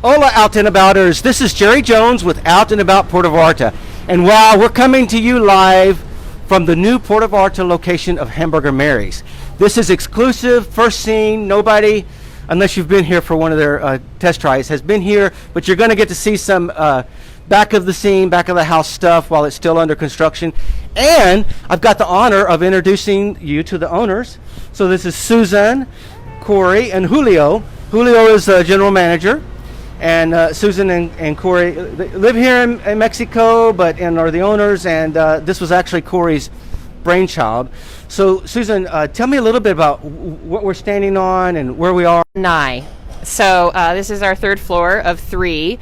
Hola, Out and Abouters. This is Jerry Jones with Out and About Puerto Vallarta. And wow, we're coming to you live from the new Puerto Vallarta location of Hamburger Mary's. This is exclusive, first seen. Nobody, unless you've been here for one of their test tries, has been here, but you're going to get to see some back of the scene, back of the house stuff while it's still under construction. And I've got the honor of introducing you to the owners. So this is Susan, Corey, and Julio. Julio is the general manager. And Susan and Corey live here in Mexico, but are the owners. And this was actually Corey's brainchild. So, Susan, tell me a little bit about what we're standing on and where we are. So this is our third floor of 3.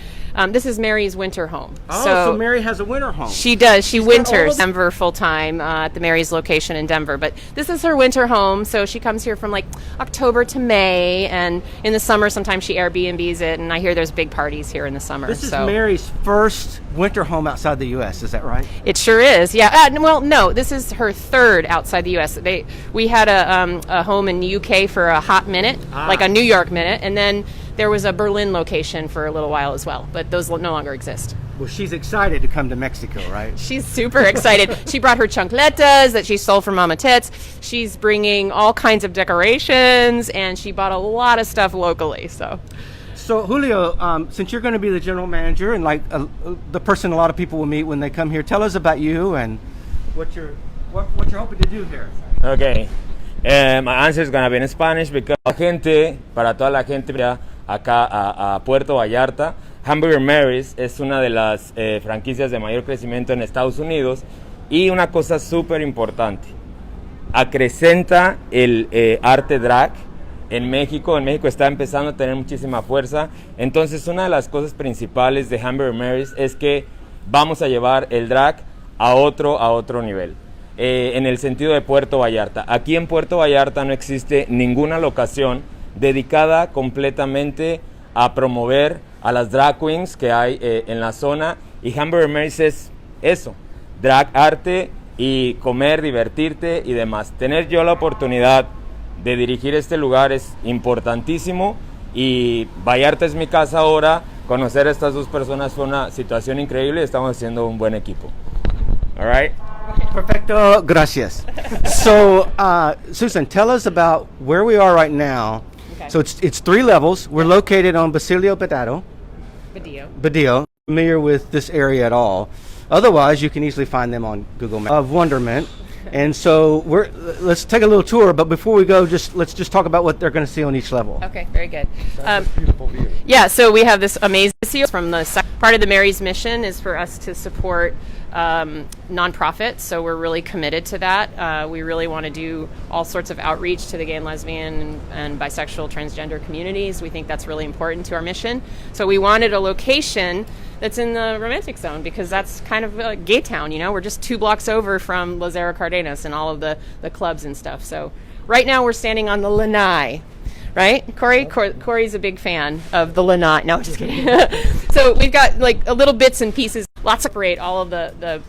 This is Mary's winter home. Oh, so Mary has a winter home. She does. She's winters Denver full time at the Mary's location in Denver. But this is her winter home, so she comes here from like October to May, and in the summer sometimes she Airbnbs it. And I hear there's big parties here in the summer. This is Mary's first winter home outside the U.S. Is that right? It sure is. Yeah. Well, no, this is her third outside the U.S. We had a home in the U.K. for a hot minute, like a New York minute, and then there was a Berlin location for a little while as well, but those no longer exist. Well, she's excited to come to Mexico, right? She's super excited. She brought her chancletas that she stole from Mama Tits. She's bringing all kinds of decorations, and she bought a lot of stuff locally. So Julio, since you're going to be the general manager and like the person a lot of people will meet when they come here, tell us about you and what you're hoping to do here. Okay. My answer is going to be in Spanish because para toda la gente acá a Puerto Vallarta, Hamburger Mary's es una de las franquicias de mayor crecimiento en Estados Unidos, y una cosa súper importante, acrecenta el arte drag en México. En México está empezando a tener muchísima fuerza. Entonces, una de las cosas principales de Hamburger Mary's es que vamos a llevar el drag a otro nivel. En el sentido de Puerto Vallarta. Aquí en Puerto Vallarta no existe ninguna locación dedicada completamente a promover a las drag queens que hay en la zona, y Hamburger Mary's es eso, drag arte y comer, divertirte y demás. Tener yo la oportunidad de dirigir este lugar es importantísimo, y Vallarta es mi casa ahora. Conocer a estas dos personas fue una situación increíble y estamos haciendo un buen equipo. All right? Perfecto, gracias. So, Susan, tell us about where we are right now. Okay. So it's 3 levels. We're located on Basilio Badillo. Familiar with this area at all? Otherwise, you can easily find them on Google Maps of Wonderment. And so let's take a little tour. But before we go, let's talk about what they're going to see on each level. Okay, very good. That's a beautiful view. Yeah, so we have this amazing view from the part of the Mary's mission is for us to support nonprofits, so we're really committed to that. We really want to do all sorts of outreach to the gay and lesbian and bisexual, transgender communities. We think that's really important to our mission. So we wanted a location that's in the romantic zone, because that's kind of a gay town, you know. We're just 2 blocks over from Lazaro Cardenas and all of the clubs and stuff. So right now we're standing on the lanai. Right? Corey's a big fan of the lanai. No, just kidding. So we've got like little bits and pieces, lots of separate all of the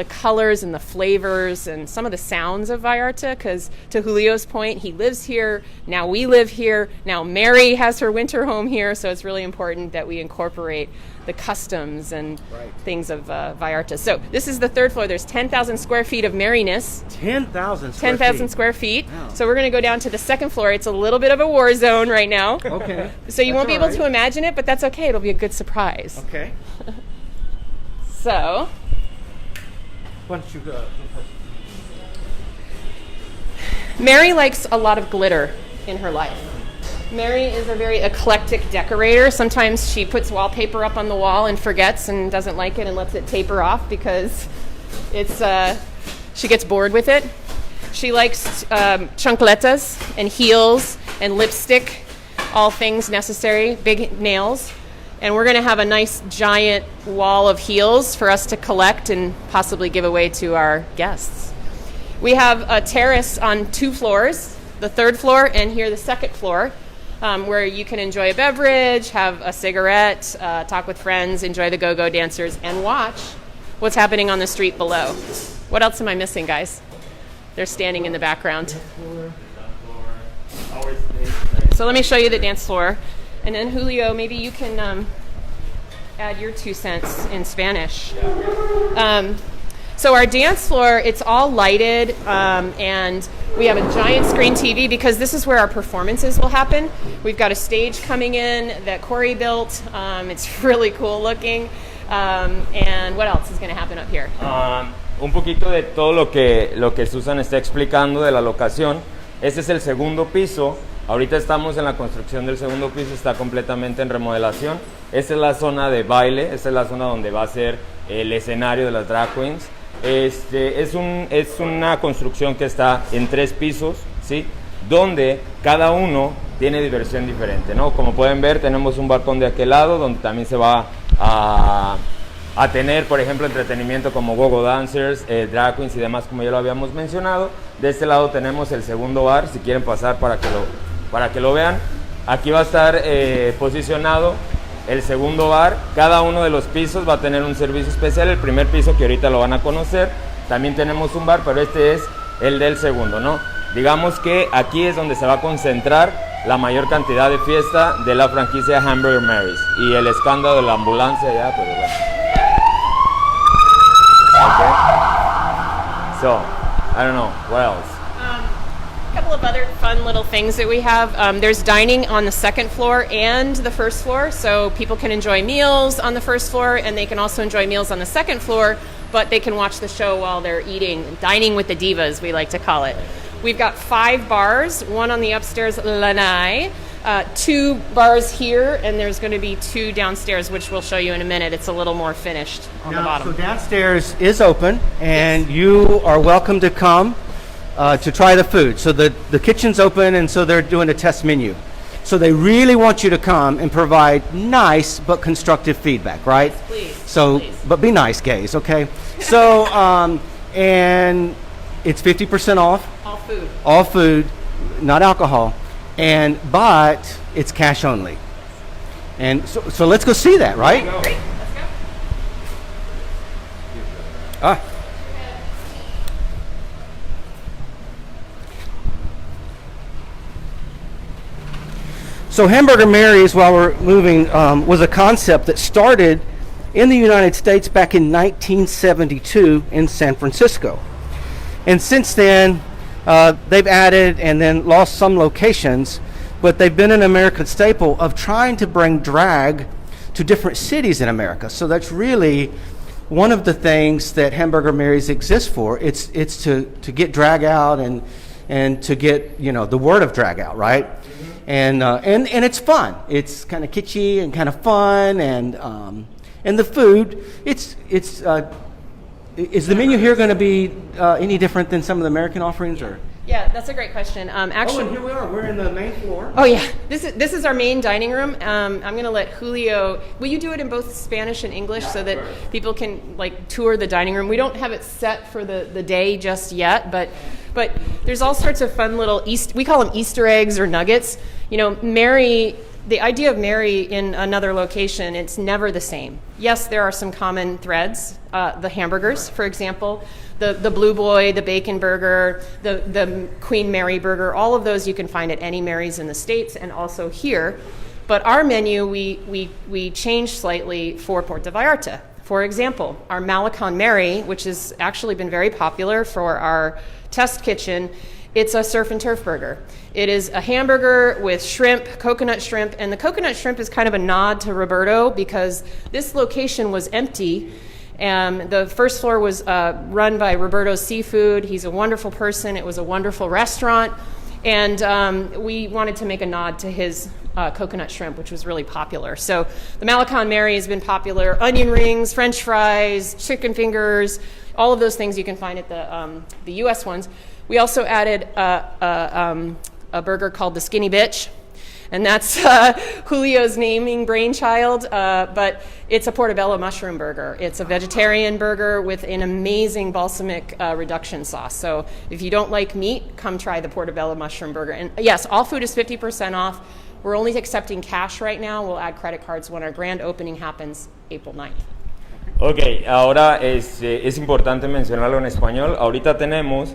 colors and the flavors and some of the sounds of Vallarta, because to Julio's point, he lives here, now we live here, now Mary has her winter home here, so it's really important that we incorporate the customs and things of Vallarta. So this is the 3rd floor. There's 10,000 square feet of merriness. 10,000 square feet. Wow. So we're going to go down to the 2nd floor. It's a little bit of a war zone right now. Okay. So you won't be able to imagine it, but that's okay. It'll be a good surprise. Okay. So why don't you go first? Mary likes a lot of glitter in her life. Mary is a very eclectic decorator. Sometimes she puts wallpaper up on the wall and forgets and doesn't like it and lets it taper off because she gets bored with it. She likes chancletas and heels and lipstick, all things necessary, big nails. And we're going to have a nice giant wall of heels for us to collect and possibly give away to our guests. We have a terrace on 2 floors, the 3rd floor and here the 2nd floor, where you can enjoy a beverage, have a cigarette, talk with friends, enjoy the go-go dancers, and watch what's happening on the street below. What else am I missing, guys? They're standing in the background. So let me show you the dance floor. And then Julio, maybe you can add your 2 cents in Spanish. So our dance floor, it's all lighted, and we have a giant screen TV because this is where our performances will happen. We've got a stage coming in that Corey built. It's really cool looking. And what else is going to happen up here? Un poquito de todo lo que Susan está explicando de la locación. Este es el segundo piso. Ahorita estamos en la construcción del segundo piso, está completamente en remodelación. Esta es la zona de baile, esta es la zona donde va a ser el escenario de las drag queens. Es una construcción que está en 3 pisos, ¿sí? Donde cada uno tiene diversión diferente, ¿no? Como pueden ver, tenemos un balcón de aquel lado donde también se va a tener, por ejemplo, entretenimiento como go-go dancers, drag queens y demás, como ya lo habíamos mencionado. De este lado tenemos el segundo bar, si quieren pasar para que lo vean. Aquí va a estar posicionado el segundo bar. Cada uno de los pisos va a tener un servicio especial. El primer piso, que ahorita lo van a conocer, también tenemos un bar, pero este es el del segundo, ¿no? Digamos que aquí es donde se va a concentrar la mayor cantidad de fiesta de la franquicia Hamburger Mary's. Y el escándalo de la ambulancia ya, pero bueno. Okay. So, I don't know, what else? A couple of other fun little things that we have. There's dining on the second floor and the first floor, so people can enjoy meals on the first floor, and they can also enjoy meals on the second floor, but they can watch the show while they're eating, dining with the divas, we like to call it. We've got 5 bars, one on the upstairs lanai, 2 bars here, and there's going to be 2 downstairs, which we'll show you in a minute. It's a little more finished on the bottom. So downstairs is open, and you are welcome to come to try the food. So the kitchen's open, and so they're doing a test menu. So they really want you to come and provide nice but constructive feedback, right? Yes, please. So, please. But be nice, gays, okay? So, and it's 50% off. All food. All food, not alcohol, but it's cash only. And so let's go see that, right? Great, let's go. Ah. So Hamburger Mary's, while we're moving, was a concept that started in the United States back in 1972 in San Francisco. And since then, they've added and then lost some locations, but they've been an American staple of trying to bring drag to different cities in America. So that's really one of the things that Hamburger Mary's exists for. It's to get drag out and to get, the word of drag out, right? And it's fun. It's kind of kitschy and kind of fun, and the food. Is the menu here going to be any different than some of the American offerings, or? Yeah, that's a great question. Actually, and here we are. We're in the main floor. Oh yeah, this is our main dining room. I'm going to let Julio. Will you do it in both Spanish and English so that people can tour the dining room? We don't have it set for the day just yet, but there's all sorts of fun little we call them Easter eggs or nuggets. Mary. The idea of Mary in another location, it's never the same. Yes, there are some common threads. The hamburgers, for example, the Blue Boy, the Bacon Burger, the Queen Mary Burger, all of those you can find at any Mary's in the States and also here. But our menu, we changed slightly for Puerto Vallarta. For example, our Malecon Mary, which has actually been very popular for our test kitchen, it's a surf and turf burger. It is a hamburger with shrimp, coconut shrimp, and the coconut shrimp is kind of a nod to Roberto because this location was empty. The first floor was run by Roberto's Seafood. He's a wonderful person. It was a wonderful restaurant. And we wanted to make a nod to his coconut shrimp, which was really popular. So the Malecon Mary has been popular. Onion rings, French fries, chicken fingers, all of those things you can find at the U.S. ones. We also added a burger called the Skinny Bitch, and that's Julio's naming brainchild, but it's a Portobello mushroom burger. It's a vegetarian burger with an amazing balsamic reduction sauce. So if you don't like meat, come try the Portobello mushroom burger. And yes, all food is 50% off. We're only accepting cash right now. We'll add credit cards when our grand opening happens April 9th. Ok, ahora es importante mencionarlo en español. Ahorita tenemos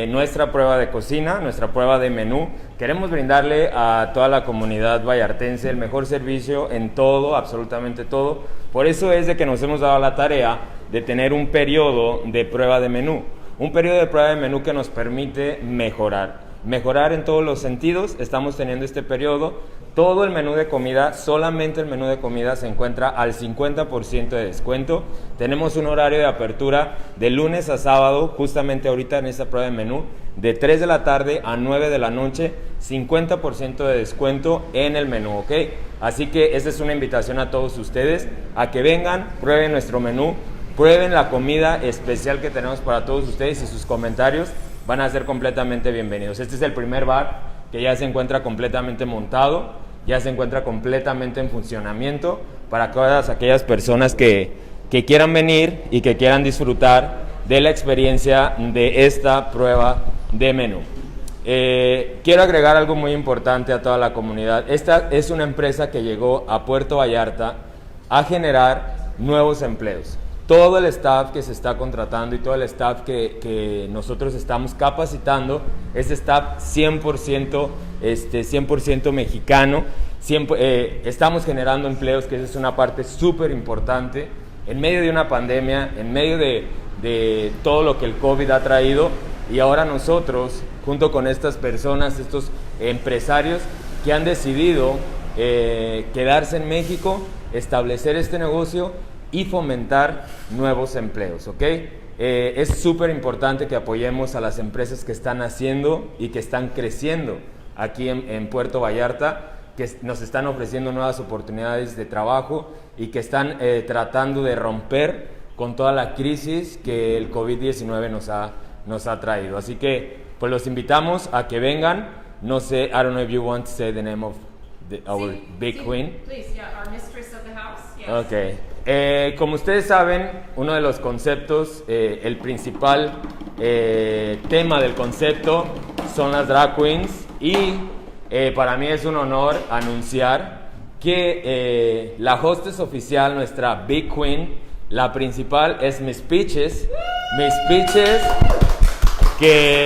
nuestra prueba de cocina, nuestra prueba de menú. Queremos brindarle a toda la comunidad vallartense el mejor servicio en todo, absolutamente todo. Por eso es de que nos hemos dado la tarea de tener un periodo de prueba de menú. Un periodo de prueba de menú que nos permite mejorar en todos los sentidos. Estamos teniendo este periodo. Todo el menú de comida, solamente el menú de comida se encuentra al 50% de descuento. Tenemos un horario de apertura de lunes a sábado, justamente ahorita en esta prueba de menú, de 3 de la tarde a 9 de la noche, 50% de descuento en el menú, ¿ok? Así que esta es una invitación a todos ustedes a que vengan, prueben nuestro menú, prueben la comida especial que tenemos para todos ustedes y sus comentarios van a ser completamente bienvenidos. Este es el primer bar que ya se encuentra completamente montado, ya se encuentra completamente en funcionamiento para todas aquellas personas que quieran venir y que quieran disfrutar de la experiencia de esta prueba de menú. Quiero agregar algo muy importante a toda la comunidad. Esta es una empresa que llegó a Puerto Vallarta a generar nuevos empleos. Todo el staff que se está contratando y todo el staff que nosotros estamos capacitando es staff 100% mexicano. Estamos generando empleos, que esa es una parte súper importante. En medio de una pandemia, en medio de todo lo que el COVID ha traído, y ahora nosotros, junto con estas personas, estos empresarios que han decidido quedarse en México, establecer este negocio y fomentar nuevos empleos, ¿ok? Es súper importante que apoyemos a las empresas que están haciendo y que están creciendo aquí en Puerto Vallarta, que nos están ofreciendo nuevas oportunidades de trabajo y que están tratando de romper con toda la crisis que el COVID-19 nos ha traído. Así que pues los invitamos a que vengan. No sé, I don't know if you want to say the name of our big queen. Please, yeah, our mistress of the house. Yes. Okay. Como ustedes saben, uno de los conceptos, el principal tema del concepto son las drag queens, y para mí es un honor anunciar que la hostess oficial, nuestra big queen, la principal, es Miss Peaches. Miss Peaches, que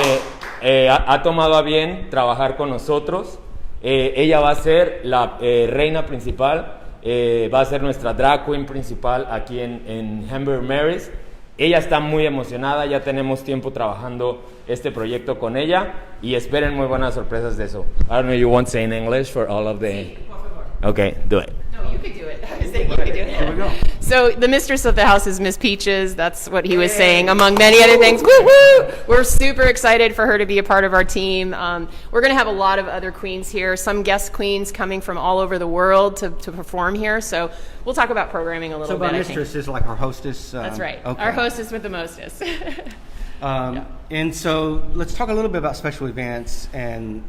ha tomado a bien trabajar con nosotros. Ella va a ser la reina principal. Va a ser nuestra drag queen principal aquí en Hamburger Mary's. Ella está muy emocionada, ya tenemos tiempo trabajando este proyecto con ella y esperen muy buenas sorpresas de eso. I don't know, you want to say in English for all of the... Sí, por favor. Okay, do it. No, you could do it. I was saying you could do it. Here we go. So the mistress of the house is Miss Peaches. That's what he was saying, among many other things. Woo woo! We're super excited for her to be a part of our team. We're going to have a lot of other queens here, some guest queens coming from all over the world to perform here. So we'll talk about programming a little So bit. my mistress is like our hostess. That's right. Okay. Our hostess with the mostest. Yeah. And so let's talk a little bit about special events, and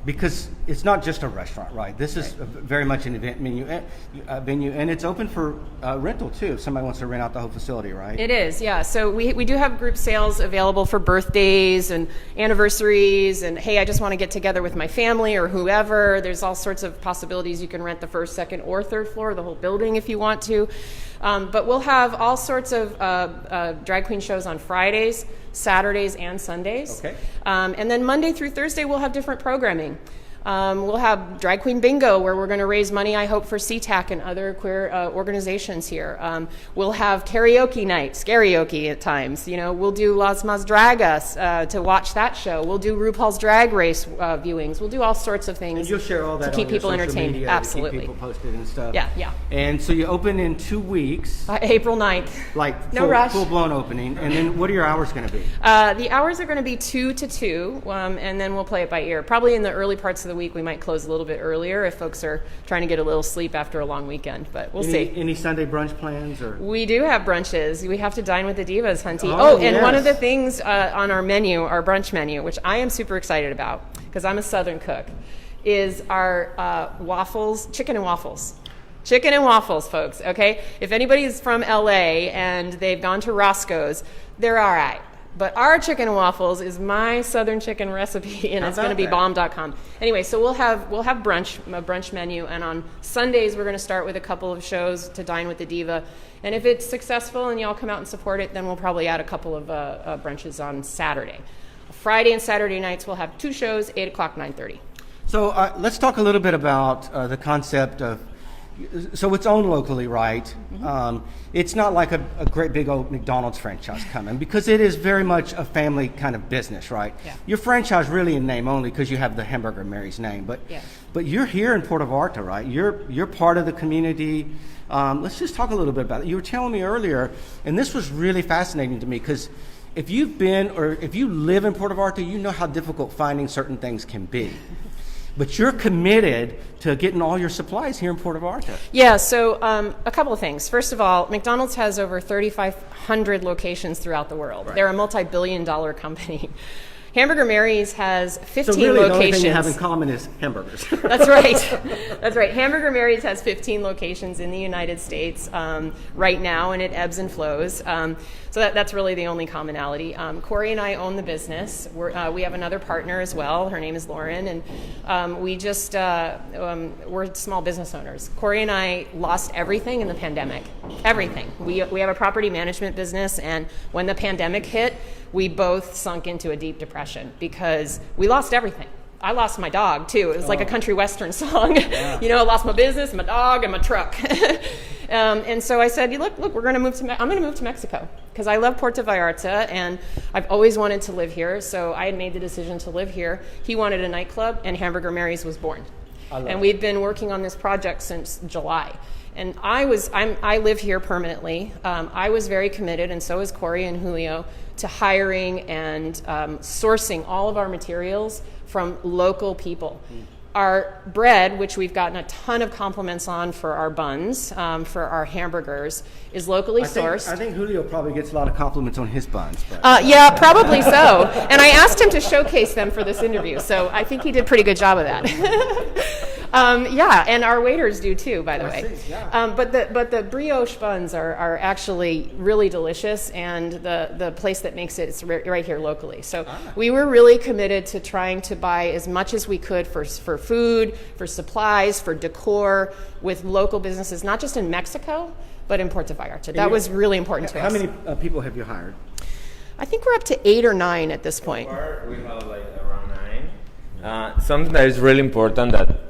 because it's not just a restaurant, right? This is very much an event venue, and it's open for rental too. If somebody wants to rent out the whole facility, right? It is, yeah. So we do have group sales available for birthdays and anniversaries, and hey, I just want to get together with my family or whoever. There's all sorts of possibilities. You can rent the first, second, or third floor, the whole building if you want to. But we'll have all sorts of drag queen shows on Fridays, Saturdays, and Sundays. Okay. And then Monday through Thursday, we'll have different programming. We'll have Drag Queen Bingo, where we're going to raise money, I hope, for CTAC and other queer organizations here. We'll have karaoke night, karaoke at times. You know, we'll do Las Mas Dragas to watch that show. We'll do RuPaul's Drag Race viewings. We'll do all sorts of things. And you'll share all that to keep on your people social entertained. media, Absolutely. to keep people posted and stuff. Yeah, yeah. And so you open in 2 weeks, April 9th. like No rush. full-blown opening. And then what are your hours going to be? The hours are going to be 2 to 2, and then we'll play it by ear. Probably in the early parts of the week, we might close a little bit earlier if folks are trying to get a little sleep after a long weekend, but we'll see. Any Sunday brunch plans? Or We do have brunches. We have to dine with the divas, Hunty. Oh, and one of yes. the things on our menu, our brunch menu, which I am super excited about because I'm a Southern cook, is our waffles, chicken and waffles. Chicken and waffles, folks, okay? If anybody's from LA and they've gone to Roscoe's, they're all right. But our chicken and waffles is my Southern chicken recipe, and How it's going to be about that? bomb.com. Anyway, so we'll have brunch, a brunch menu, and on Sundays we're going to start with a couple of shows to dine with the diva. And if it's successful and y'all come out and support it, then we'll probably add a couple of brunches on Saturday. Friday and Saturday nights we'll have 2 shows, 8 o'clock, 9:30. So let's talk a little bit about the concept of, so it's owned locally, right? It's not like a great big old McDonald's franchise coming, because it is very much a family kind of business, right? Yeah. Your franchise really in name only because you have the Hamburger Mary's name, but Yeah. but you're here in Puerto Vallarta, right? You're part of the community. Let's just talk a little bit about it. You were telling me earlier, and this was really fascinating to me, because if you've been, or if you live in Puerto Vallarta, you know how difficult finding certain things can be. But you're committed to getting all your supplies here in Puerto Vallarta. Yeah, so a couple of things. First of all, McDonald's has over 3,500 locations throughout the world. Right. They're a multi-billion-dollar company. Hamburger Mary's has 15 So really, locations. the only thing you have in common is hamburgers. That's right. That's right. Hamburger Mary's has 15 locations in the United States right now, and it ebbs and flows. So that's really the only commonality. Corey and I own the business. We have another partner as well. Her name is Lauren, and we're small business owners. Corey and I lost everything in the pandemic. Everything. We have a property management business, and when the pandemic hit, we both sunk into a deep depression because we lost everything. I lost my dog too. It was like a country western song. Yeah. You know, I lost my business, my dog, and my truck. And so I said, look, we're going to move to. I'm going to move to Mexico because I love Puerto Vallarta and I've always wanted to live here. So I had made the decision to live here. He wanted a nightclub, and Hamburger Mary's was born. And we've been working on this project since July. And I live here permanently. I was very committed, and so is Corey and Julio, to hiring and sourcing all of our materials from local people. Our bread, which we've gotten a ton of compliments on for our buns, for our hamburgers, is locally sourced. I think Julio probably gets a lot of compliments on his buns. But. Yeah, probably so. And I asked him to showcase them for this interview, so I think he did a pretty good job of that. Yeah, and our waiters do too, by the way. See, yeah. But the brioche buns are actually really delicious, and the place that makes it is right here locally. So we were really committed to trying to buy as much as we could for food, for supplies, for decor, with local businesses, not just in Mexico, but in Puerto Vallarta. That was really important to us. How many people have you hired? I think we're up to 8 or 9 at this point. So far, we have like around 9. Something that is really important that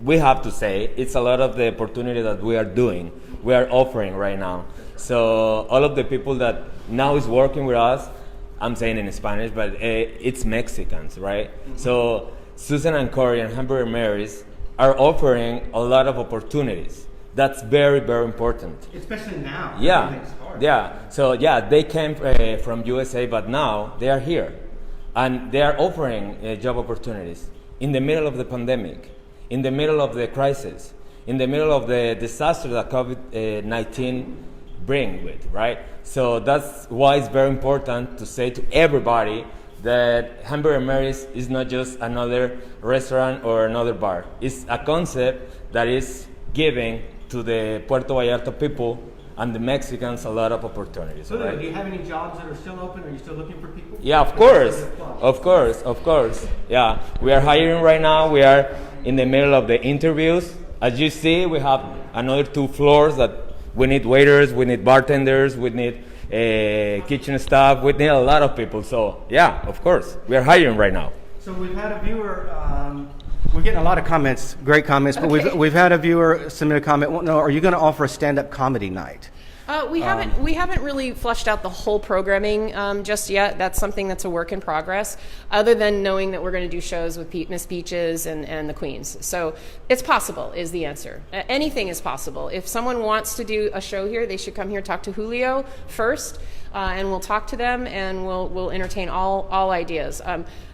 we have to say, it's a lot of the opportunity that we are offering right now. So all of the people that now is working with us, I'm saying in Spanish, but it's Mexicans, right? Mm-hmm. So Susan and Corey and Hamburger Mary's are offering a lot of opportunities. That's very, very important. Especially now. Yeah. So yeah, they came from USA, but now they are here. And they are offering job opportunities in the middle of the pandemic, in the middle of the crisis, in the middle of the disaster that COVID-19 bring with, right? So that's why it's very important to say to everybody that Hamburger Mary's is not just another restaurant or another bar. It's a concept that is giving to the Puerto Vallarta people and the Mexicans a lot of opportunities. So, right? do you have any jobs that are still open? Are you still looking for people? Yeah, of course. Yeah, we are hiring right now. We are in the middle of the interviews. As you see, we have another 2 floors that we need waiters, we need bartenders, we need kitchen staff, we need a lot of people. So yeah, of course, we are hiring right now. So we've had a viewer, we're getting a lot of comments, great comments, but we've had a viewer submit a comment. Well, no, are you going to offer a stand-up comedy night? We haven't really fleshed out the whole programming just yet. That's something that's a work in progress, other than knowing that we're going to do shows with Miss Peaches and the Queens. So it's possible is the answer. Anything is possible. If someone wants to do a show here, they should come here, talk to Julio first, and we'll talk to them, and we'll entertain all ideas.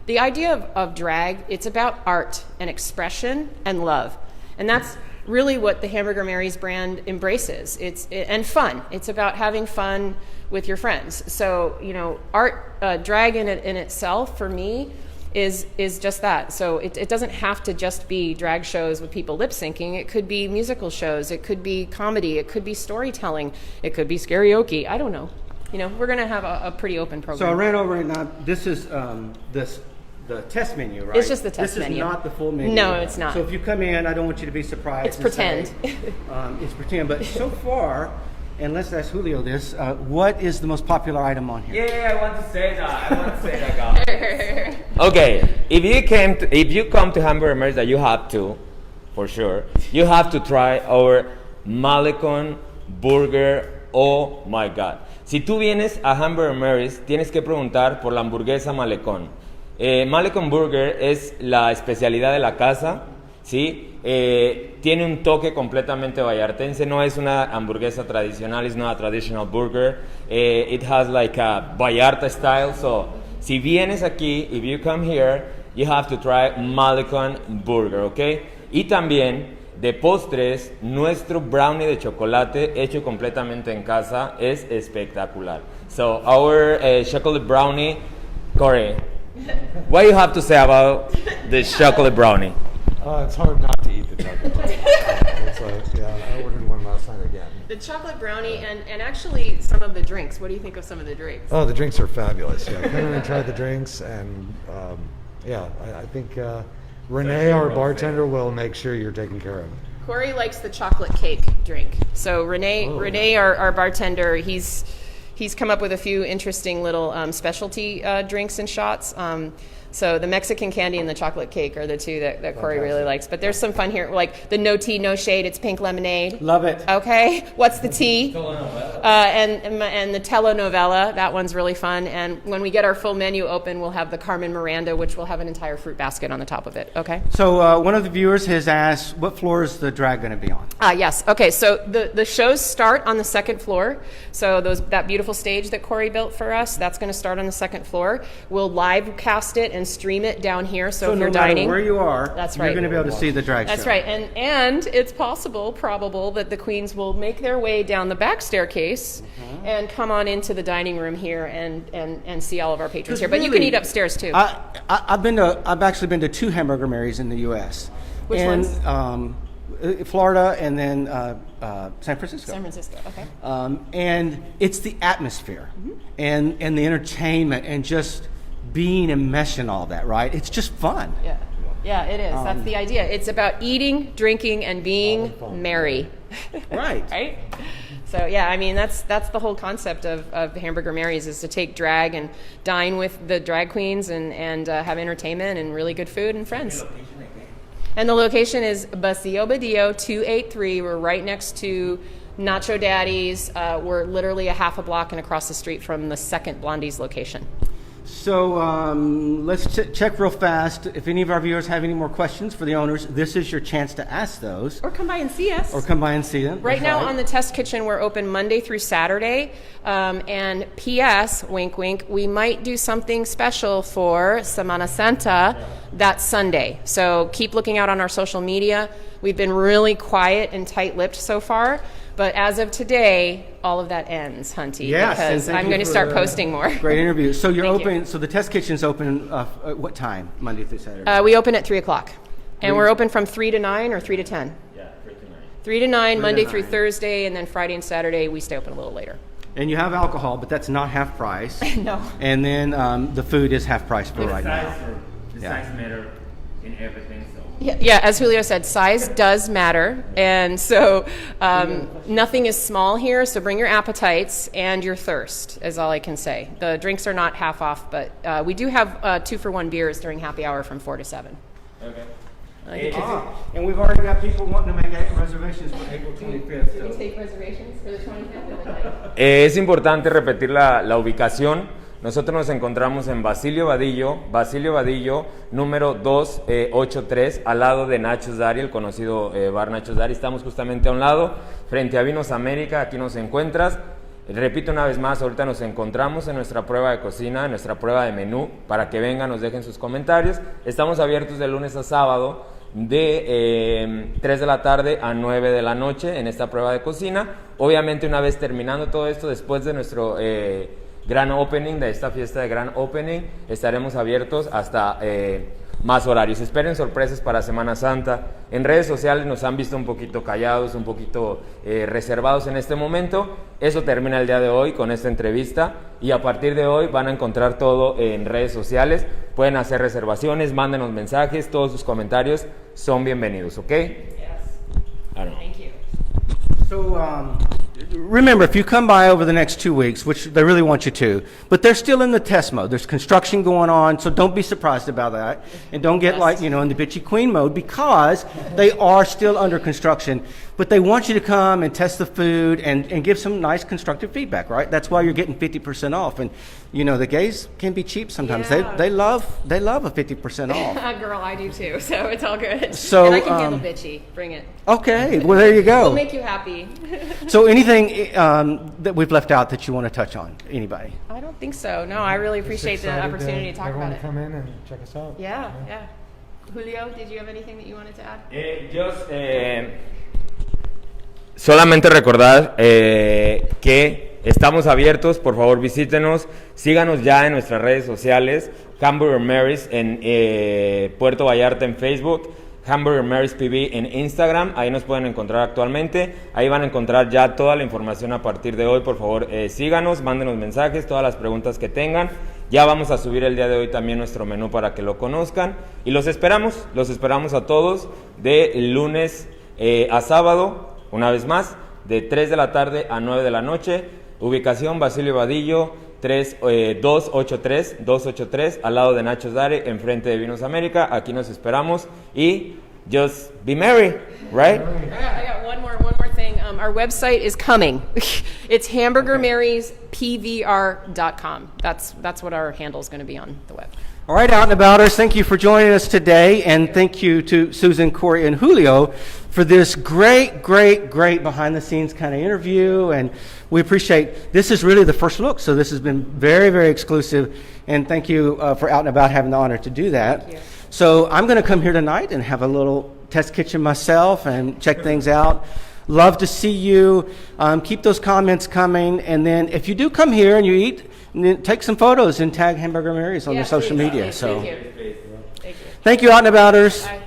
The idea of drag, it's about art and expression and love. And that's really what the Hamburger Mary's brand embraces. And fun. It's about having fun with your friends. So, you know, art, drag in itself, for me, is just that. So it doesn't have to just be drag shows with people lip syncing. It could be musical shows. It could be comedy. It could be storytelling. It could be karaoke. I don't know. You know, we're going to have a pretty open program. So I ran over and now this is the test menu, right? It's just the test menu. This is not the full menu. No, it's not. So if you come in, I don't want you to be surprised. It's pretend. It's pretend. But so far, And let's ask Julio this. What is the most popular item on here? Yeah, I want to say that, guys. Okay, if you come to Hamburger Mary's, that you have to, for sure, you have to try our Malecon Burger. Oh my God. Si tú vienes a Hamburger Mary's, tienes que preguntar por la hamburguesa Malecon. Malecon Burger es la especialidad de la casa, ¿sí? Tiene un toque completamente vallartense, no es una hamburguesa tradicional, it's not a traditional burger. It has like a Vallarta style, so si vienes aquí, if you come here, you have to try Malecon Burger, ¿ok? Y también, de postres, nuestro brownie de chocolate hecho completamente en casa es espectacular. So, our chocolate brownie, Corey, what do you have to say about the chocolate brownie? It's hard not to eat the chocolate brownie. I ordered one last night again. The chocolate brownie and actually some of the drinks. What do you think of some of the drinks? Oh, the drinks are fabulous. Yeah, come in and try the drinks, and I think Renee, our bartender, will make sure you're taken care of. Corey likes the chocolate cake drink. So Renee, our bartender, he's come up with a few interesting little specialty drinks and shots. So the Mexican candy and the chocolate cake are the two that Corey really likes. But there's some fun here, like the no tea, no shade. It's pink lemonade. Love it. Okay. What's the tea? And the telenovela. That one's really fun. And when we get our full menu open, we'll have the Carmen Miranda, which will have an entire fruit basket on the top of it. Okay. So one of the viewers has asked, what floor is the drag going to be on? Yes. Okay. So the shows start on the second floor. So that beautiful stage that Corey built for us, that's going to start on the second floor. We'll live cast it and stream it down here. So if you're no matter dining, where you are, that's you're right. going to be able to see the drag show. That's right. And it's probable that the queens will make their way down the back staircase and come on into the dining room here and see all of our patrons here. But you can eat upstairs too. I've actually been to 2 Hamburger Marys in the U.S. Which ones? Florida and then San Francisco. San Francisco, okay. And it's the atmosphere and the entertainment and just being enmeshed in all that, right? It's just fun. Yeah, it is. That's the idea. It's about eating, drinking, and being merry. Right. Right? So yeah, I mean that's the whole concept of Hamburger Mary's, is to take drag and dine with the drag queens and have entertainment and really good food and friends. And the location is Basilio Badillo 283. We're right next to Nacho Daddy's. We're literally a half a block and across the street from the second Blondie's location. So let's check real fast. If any of our viewers have any more questions for the owners, this is your chance to ask those. Or come by and see us. Or come by and see them. Right now on the test kitchen, we're open Monday through Saturday. And P.S., wink, wink, we might do something special for Semana Santa that Sunday. So keep looking out on our social media. We've been really quiet and tight-lipped so far. But as of today, all of that ends, Hunty, because I'm going to start posting more. Great interview. So you're open. So the test kitchen's open at what time, Monday through Saturday? We open at 3 o'clock. And we're open from 3 to 9 or 3 to 10? Yeah, 3 to 9. 3 to 9, Monday through Thursday, and then Friday and Saturday, we stay open a little later. And you have alcohol, but that's not half price. No. And then the food is half price for right now. The size matter in everything, so. Yeah, as Julio said, size does matter, and so nothing is small here, so bring your appetites and your thirst, is all I can say. The drinks are not half off, but we do have 2-for-1 beers during happy hour from 4 to 7. Okay. And we've already got people wanting to make reservations for April 25th. Did we take reservations for the 25th? Es importante repetir la ubicación. Nosotros nos encontramos en Basilio Badillo, número 283, al lado de Nacho's Daddy, el conocido bar Nacho's Daddy. Estamos justamente a un lado, frente a Vinos América, aquí nos encuentras. Repito una vez más, ahorita nos encontramos en nuestra prueba de cocina, en nuestra prueba de menú, para que vengan, nos dejen sus comentarios. Estamos abiertos de lunes a sábado, de 3 de la tarde a 9 de la noche en esta prueba de cocina. Obviamente, una vez terminando todo esto, después de nuestro gran opening, de esta fiesta de gran opening, estaremos abiertos hasta más horarios. Esperen sorpresas para Semana Santa. En redes sociales nos han visto un poquito callados, un poquito reservados en este momento. Eso termina el día de hoy con esta entrevista, y a partir de hoy van a encontrar todo en redes sociales. Pueden hacer reservaciones, mándenos mensajes, todos sus comentarios son bienvenidos, ¿ok? Yes. I don't know. Thank you. So remember, if you come by over the next 2 weeks, which they really want you to, but they're still in the test mode. There's construction going on, so don't be surprised about that. And don't get like, in the bitchy queen mode, because they are still under construction. But they want you to come and test the food and give some nice constructive feedback, right? That's why you're getting 50% off. And, the gays can be cheap sometimes. Yeah. They love a 50% off. Girl, I do too, so it's all good. So, and I can handle bitchy. Bring it. Okay, well, there you go. We'll make you happy. So anything that we've left out that you want to touch on? Anybody? I don't think so. No, I really appreciate the opportunity to talk about it. Come in and check us out. Yeah. Julio, did you have anything that you wanted to add? Solamente recordar que estamos abiertos, por favor visítenos, síganos ya en nuestras redes sociales, Hamburger Mary's en Puerto Vallarta en Facebook, Hamburger Mary's PV en Instagram, ahí nos pueden encontrar actualmente, ahí van a encontrar ya toda la información a partir de hoy. Por favor síganos, mándenos mensajes, todas las preguntas que tengan. Ya vamos a subir el día de hoy también nuestro menú para que lo conozcan, y los esperamos a todos de lunes a sábado, una vez más, de 3 de la tarde a 9 de la noche, ubicación Basilio Vadillo 283, al lado de Nachos Dare, enfrente de Vinos América. Aquí nos esperamos, y just be merry, right? I got one more thing. Our website is coming. It's hamburgermaryspvr.com. That's what our handle is going to be on the web. All right, Out and Abouters, thank you for joining us today, and thank you to Susan, Corey, and Julio for this great behind-the-scenes kind of interview, and we appreciate, this is really the first look, so this has been very, very exclusive, and thank you for Out and About having the honor to do that. Thank you. So I'm going to come here tonight and have a little test kitchen myself and check things out. Love to see you. Keep those comments coming, and then if you do come here and you eat, take some photos and tag Hamburger Mary's on the social media. Thank you. Thank you, Out and Abouters. Bye.